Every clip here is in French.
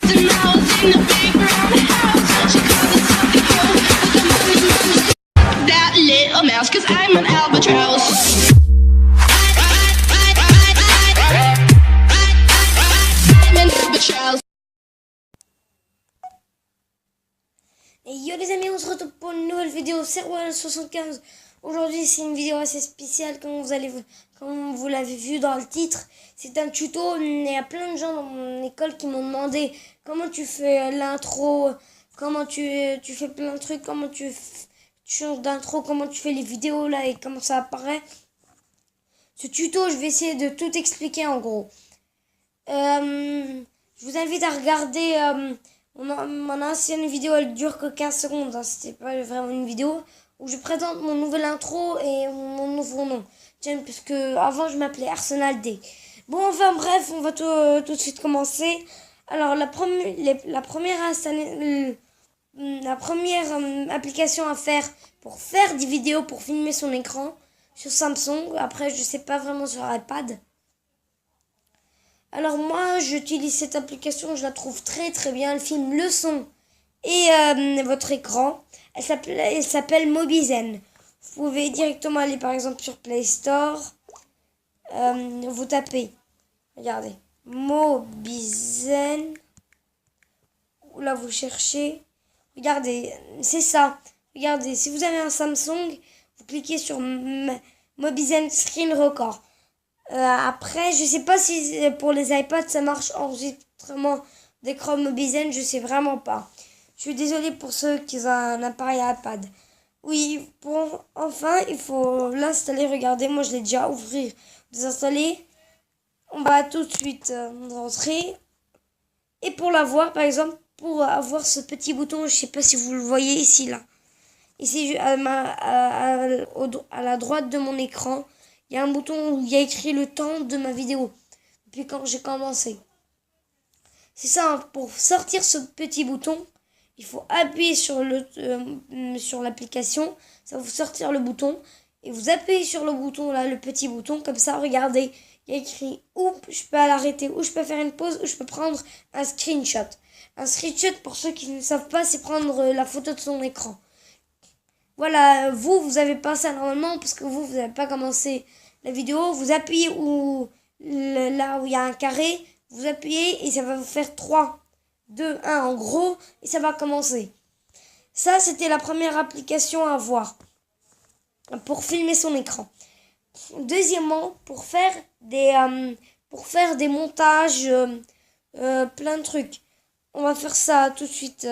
That little mouse, 'cause I'm an albatross. I'm an albatross. Et yo les amis, on se retrouve pour une nouvelle vidéo, c'est Royal75. Aujourd'hui c'est une vidéo assez spéciale comme vous l'avez vu dans le titre. C'est un tuto, il y a plein de gens dans mon école qui m'ont demandé comment tu fais l'intro, comment tu fais plein de trucs, comment tu changes d'intro, comment tu fais les vidéos là et comment ça apparaît. Ce tuto je vais essayer de tout expliquer en gros. Je vous invite à regarder mon ancienne vidéo, elle dure que 15 secondes, hein, c'était pas vraiment une vidéo où je présente mon nouvel intro et mon nouveau nom. Tiens, puisque avant je m'appelais Arsenal D. Bon, enfin bref, on va tout de suite commencer. Alors la première application à faire pour faire des vidéos, pour filmer son écran sur Samsung. Après, je sais pas vraiment sur iPad. Alors moi, j'utilise cette application, je la trouve très très bien. Elle filme le son et votre écran. Elle s'appelle Mobizen. Vous pouvez directement aller par exemple sur Play Store. Vous tapez, regardez, Mobizen. Là vous cherchez. Regardez, c'est ça. Regardez, si vous avez un Samsung, vous cliquez sur Mobizen Screen Record. Après, je sais pas si pour les iPads ça marche enregistrement d'écran Mobizen, je sais vraiment pas. Je suis désolée pour ceux qui ont un appareil iPad. Oui, enfin, il faut l'installer. Regardez, moi je l'ai déjà ouvrir, désinstaller. On va tout de suite rentrer. Et pour l'avoir, par exemple, pour avoir ce petit bouton, je sais pas si vous le voyez ici là. Ici à la droite de mon écran. Il y a un bouton où il y a écrit le temps de ma vidéo, depuis quand j'ai commencé. C'est ça, hein, pour sortir ce petit bouton, il faut appuyer sur l'application, ça va vous sortir le bouton, et vous appuyez sur le bouton là, le petit bouton, comme ça, regardez, il y a écrit où je peux l'arrêter, où je peux faire une pause, où je peux prendre un screenshot. Un screenshot, pour ceux qui ne savent pas, c'est prendre la photo de son écran. Voilà, vous avez pas ça normalement parce que vous n'avez pas commencé la vidéo. Vous appuyez là où il y a un carré, vous appuyez et ça va vous faire 3, 2, 1 en gros et ça va commencer. Ça, c'était la première application à voir pour filmer son écran. Deuxièmement, pour faire des montages, plein de trucs. On va faire ça tout de suite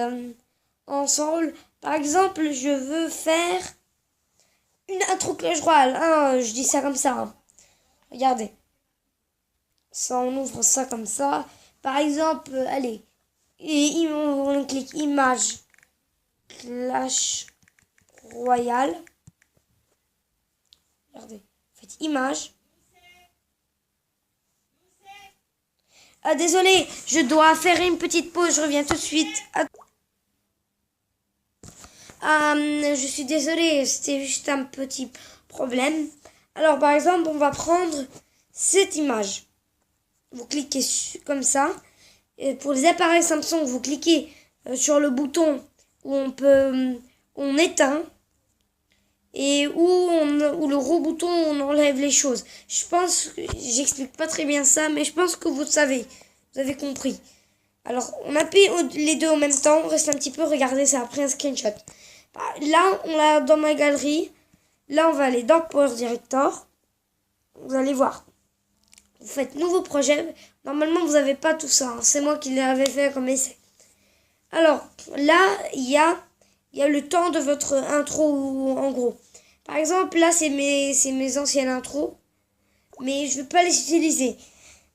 ensemble. Par exemple, je veux faire une intro Clash Royale. Hein, je dis ça comme ça. Hein. Regardez. Ça, on ouvre ça comme ça. Par exemple, allez. Et on clique image Clash Royale. Regardez. Faites image. Ah, désolé, je dois faire une petite pause. Je reviens tout de suite. Je suis désolée, c'était juste un petit problème. Alors, par exemple, on va prendre cette image. Vous cliquez comme ça. Et pour les appareils Samsung, vous cliquez sur le bouton où on éteint. Et où le gros bouton, on enlève les choses. Je pense que j'explique pas très bien ça, mais je pense que vous savez. Vous avez compris. Alors, on appuie les deux en même temps. On reste un petit peu, regardez, ça a pris un screenshot. Là, on l'a dans ma galerie. Là, on va aller dans Power Director. Vous allez voir. Vous faites nouveau projet. Normalement, vous n'avez pas tout ça. Hein. C'est moi qui l'avais fait comme essai. Alors, là, il y a le temps de votre intro, en gros. Par exemple, là, c'est mes anciennes intros. Mais je ne vais pas les utiliser.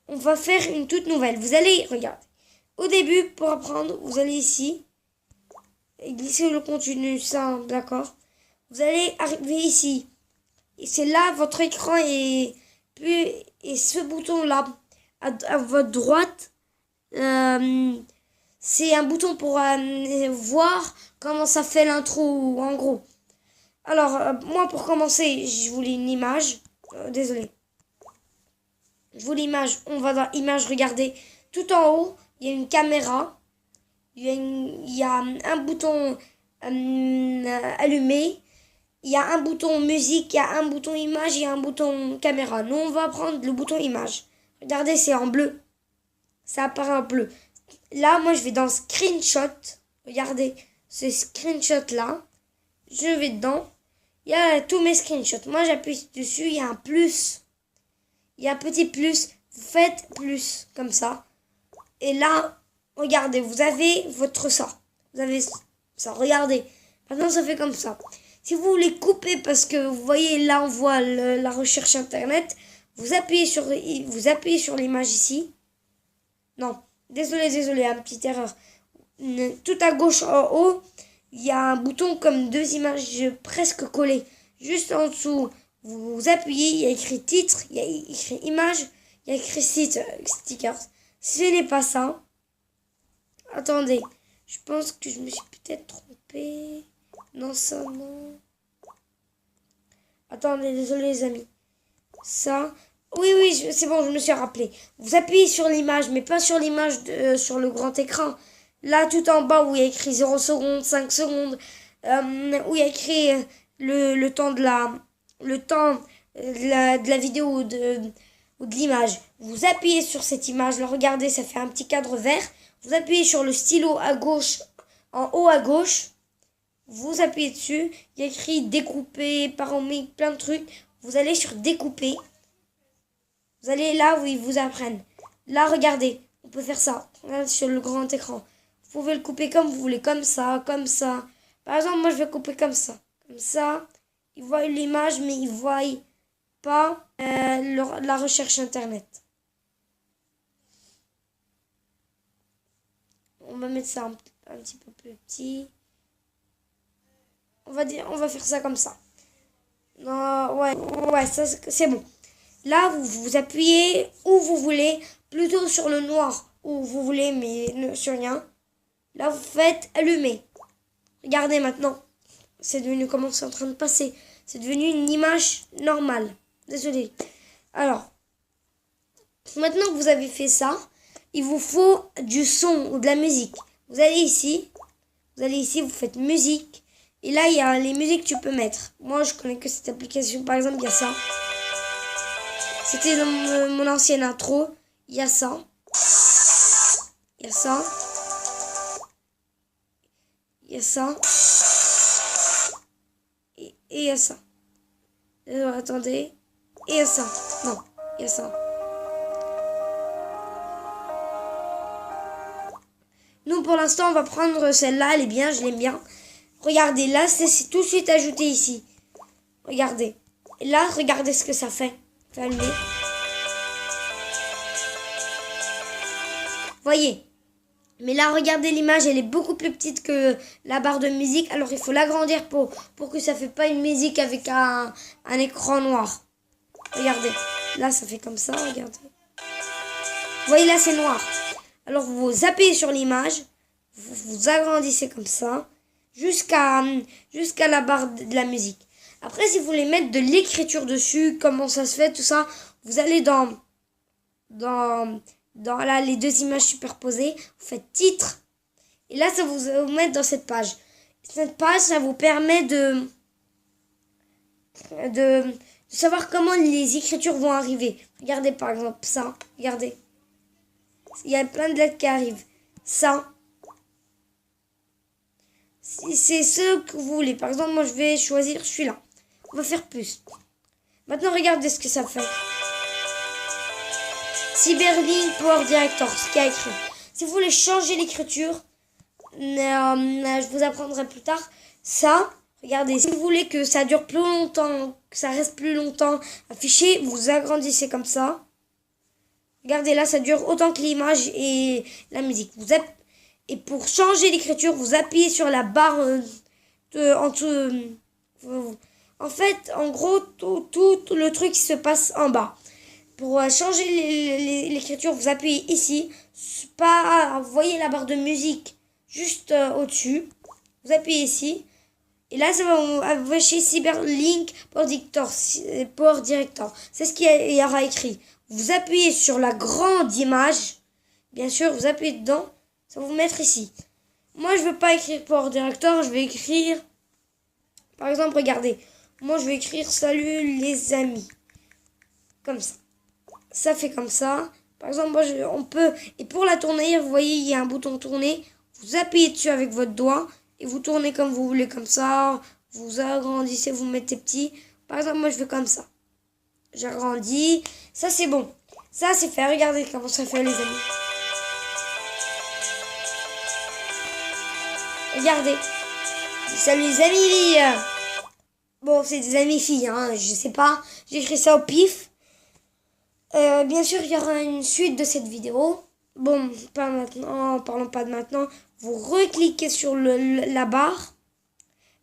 On va faire une toute nouvelle. Vous allez, regardez. Au début, pour apprendre, vous allez ici. Et glisser le contenu, ça, d'accord. Vous allez arriver ici. Et c'est là, votre écran et ce bouton-là, à votre droite, c'est un bouton pour voir comment ça fait l'intro, en gros. Alors, moi, pour commencer, je voulais une image. Désolé. Je voulais l'image. On va dans image, regardez. Tout en haut, il y a une caméra. il y a un bouton allumé, il y a un bouton musique, il y a un bouton image, il y a un bouton caméra. Nous, on va prendre le bouton image. Regardez, c'est en bleu. Ça apparaît en bleu. Là, moi, je vais dans screenshot. Regardez, ce screenshot-là. Je vais dedans. Il y a tous mes screenshots. Moi, j'appuie dessus. Il y a un plus. Il y a un petit plus. Vous faites plus, comme ça. Et là, regardez, vous avez votre ça. Vous avez ça. Regardez. Maintenant, ça fait comme ça. Si vous voulez couper, parce que vous voyez, là, on voit la recherche internet. Vous appuyez sur l'image ici. Non, désolé, une petite erreur. Tout à gauche en haut, il y a un bouton comme deux images presque collées. Juste en dessous, vous appuyez, il y a écrit titre, il y a écrit image, il y a écrit stickers. Si ce n'est pas ça, attendez, je pense que je me suis peut-être trompée. Non, ça, non. Attendez, désolé les amis. Ça... Oui, c'est bon, je me suis rappelé. Vous appuyez sur l'image, mais pas sur l'image sur le grand écran. Là, tout en bas, où il y a écrit 0 secondes, 5 secondes, où il y a écrit le temps de la vidéo ou de l'image. Vous appuyez sur cette image, là, regardez, ça fait un petit cadre vert. Vous appuyez sur le stylo à gauche, en haut à gauche. Vous appuyez dessus. Il y a écrit découper, paramètres, plein de trucs. Vous allez sur découper. Vous allez là où ils vous apprennent. Là, regardez, on peut faire ça. Là, sur le grand écran. Vous pouvez le couper comme vous voulez, comme ça, comme ça. Par exemple, moi, je vais couper comme ça. Comme ça, ils voient l'image, mais ils ne voient pas la recherche internet. On va mettre ça un petit peu plus petit. On va faire ça comme ça. Non, ouais, ça c'est bon. Là, vous appuyez où vous voulez, plutôt sur le noir où vous voulez, mais sur rien. Là, vous faites allumer. Regardez maintenant. C'est devenu comment c'est en train de passer. C'est devenu une image normale. Désolé. Alors, maintenant que vous avez fait ça, il vous faut du son ou de la musique. Vous allez ici, vous faites musique. Et là, il y a les musiques que tu peux mettre. Moi, je connais que cette application. Par exemple, il y a ça. C'était dans mon ancienne intro. Il y a ça. Il y a ça. Il y a ça. Et il y a ça. Attendez. Et il y a ça. Non, il y a ça. Nous, pour l'instant, on va prendre celle-là. Elle est bien, je l'aime bien. Regardez, là, c'est tout de suite ajouté ici. Regardez. Et là, regardez ce que ça fait. Allumer. Voyez. Mais là, regardez l'image, elle est beaucoup plus petite que la barre de musique. Alors, il faut l'agrandir pour que ça ne fait pas une musique avec un écran noir. Regardez. Là, ça fait comme ça, regardez. Voyez, là, c'est noir. Alors, vous appuyez sur l'image. Vous agrandissez comme ça. Jusqu'à la barre de la musique. Après, si vous voulez mettre de l'écriture dessus, comment ça se fait, tout ça, vous allez dans là, les deux images superposées, vous faites titre, et là, ça vous met dans cette page. Cette page, ça vous permet de savoir comment les écritures vont arriver. Regardez, par exemple, ça, regardez. Il y a plein de lettres qui arrivent. Ça, c'est ce que vous voulez. Par exemple, moi, je vais choisir celui-là. On va faire plus. Maintenant, regardez ce que ça fait. Cyberlink Power Director, ce qu'il y a écrit. Si vous voulez changer l'écriture, je vous apprendrai plus tard. Ça, regardez, si vous voulez que ça dure plus longtemps, que ça reste plus longtemps affiché, vous agrandissez comme ça. Regardez, là, ça dure autant que l'image et la musique. Et pour changer l'écriture, vous appuyez sur la barre en dessous. En fait, en gros, tout le truc se passe en bas. Pour changer l'écriture, vous appuyez ici. Vous voyez la barre de musique juste au-dessus. Vous appuyez ici. Et là, ça va vous afficher Cyberlink Power Director. C'est ce qu'il y aura écrit. Vous appuyez sur la grande image. Bien sûr, vous appuyez dedans. Ça va vous mettre ici. Moi, je veux pas écrire Power Director, je vais écrire... Par exemple, regardez. Moi, je vais écrire salut les amis. Comme ça. Ça fait comme ça. Par exemple, moi, on peut... Et pour la tourner, vous voyez, il y a un bouton tourner. Vous appuyez dessus avec votre doigt. Et vous tournez comme vous voulez, comme ça. Vous agrandissez, vous mettez petit. Par exemple, moi, je fais comme ça. J'agrandis. Ça, c'est bon. Ça, c'est fait. Regardez comment ça fait, les amis. Regardez. Salut les amis. Bon, c'est des amis filles, hein. Je sais pas. J'ai écrit ça au pif. Bien sûr, il y aura une suite de cette vidéo. Bon, pas maintenant. Parlons pas de maintenant. Vous recliquez sur la barre.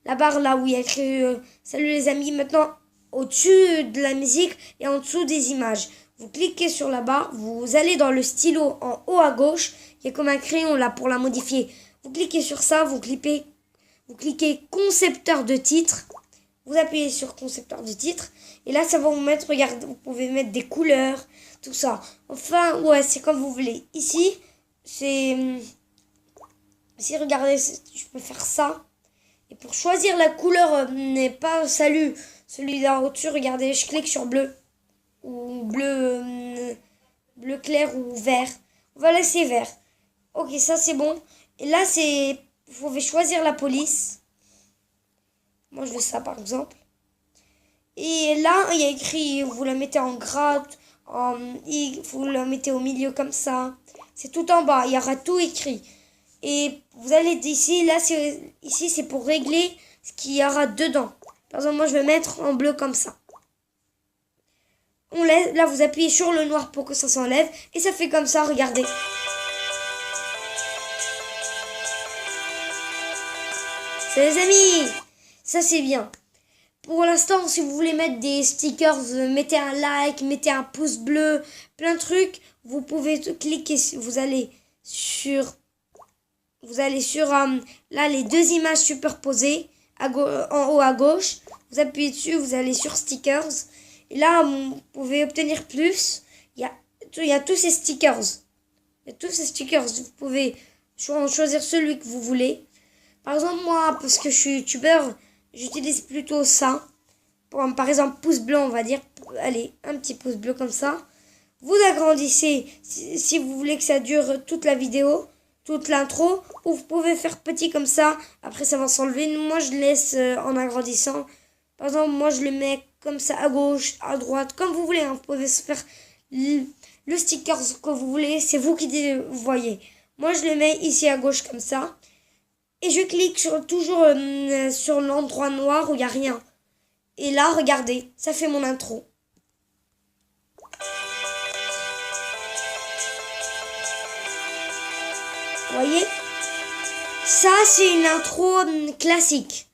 La barre là où il y a écrit salut les amis. Maintenant, au-dessus de la musique et en dessous des images. Vous cliquez sur la barre. Vous allez dans le stylo en haut à gauche. Il y a comme un crayon là pour la modifier. Vous cliquez sur ça. Vous cliquez concepteur de titre. Vous appuyez sur concepteur de titre. Et là, ça va vous mettre, regardez, vous pouvez mettre des couleurs, tout ça. Enfin, ouais, c'est comme vous voulez. Ici, regardez, je peux faire ça. Et pour choisir la couleur, n'est pas salut, celui là au-dessus, regardez, je clique sur bleu. Ou bleu clair ou vert. On va laisser vert. Ok, ça c'est bon. Et là, vous pouvez choisir la police. Moi, je veux ça, par exemple. Et là, il y a écrit, vous la mettez en gras, vous la mettez au milieu comme ça. C'est tout en bas, il y aura tout écrit. Et vous allez ici, là, ici, c'est pour régler ce qu'il y aura dedans. Par exemple, moi, je vais mettre en bleu comme ça. On laisse, là, vous appuyez sur le noir pour que ça s'enlève. Et ça fait comme ça, regardez. C'est les amis! Ça, c'est bien. Pour l'instant, si vous voulez mettre des stickers, mettez un like, mettez un pouce bleu, plein de trucs. Vous pouvez cliquer, vous allez sur là, les deux images superposées en haut à gauche. Vous appuyez dessus, vous allez sur stickers. Et là, vous pouvez obtenir plus. Il y a tous ces stickers. Il y a tous ces stickers. Vous pouvez choisir celui que vous voulez. Par exemple, moi, parce que je suis youtubeur, j'utilise plutôt ça. Par exemple, pouce bleu, on va dire. Allez, un petit pouce bleu comme ça. Vous agrandissez si vous voulez que ça dure toute la vidéo, toute l'intro. Ou vous pouvez faire petit comme ça. Après, ça va s'enlever. Moi, je laisse en agrandissant. Par exemple, moi, je le mets comme ça à gauche, à droite, comme vous voulez. Hein. Vous pouvez se faire le sticker que vous voulez. C'est vous qui voyez. Moi, je le mets ici à gauche comme ça. Et je clique toujours sur l'endroit noir où il n'y a rien. Et là, regardez, ça fait mon intro. Vous voyez? Ça, c'est une intro classique.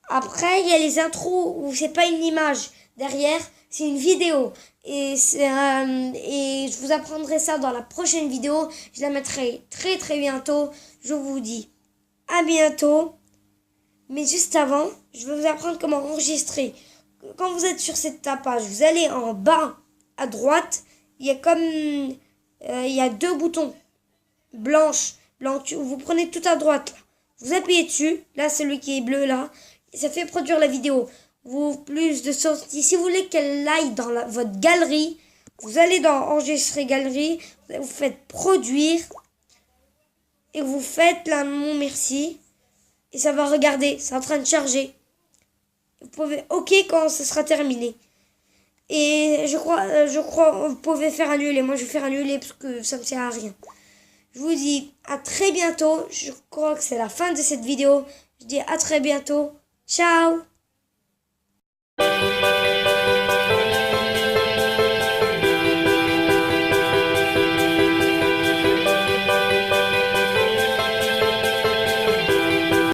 Après, il y a les intros où c'est pas une image. Derrière, c'est une vidéo. Et je vous apprendrai ça dans la prochaine vidéo. Je la mettrai très très bientôt. Je vous dis à bientôt. Mais juste avant, je vais vous apprendre comment enregistrer. Quand vous êtes sur cette page, vous allez en bas à droite. Il y a il y a deux boutons blanc. Vous prenez tout à droite. Là. Vous appuyez dessus. Là, celui qui est bleu là. Et ça fait produire la vidéo. Plus de sorties. Si vous voulez qu'elle aille dans votre galerie, vous allez dans enregistrer galerie. Vous faites produire. Et vous faites là, non merci. Et ça va regarder. C'est en train de charger. Vous pouvez OK quand ce sera terminé. Et je crois, vous pouvez faire annuler. Moi, je vais faire annuler parce que ça ne me sert à rien. Je vous dis à très bientôt. Je crois que c'est la fin de cette vidéo. Je dis à très bientôt. Ciao!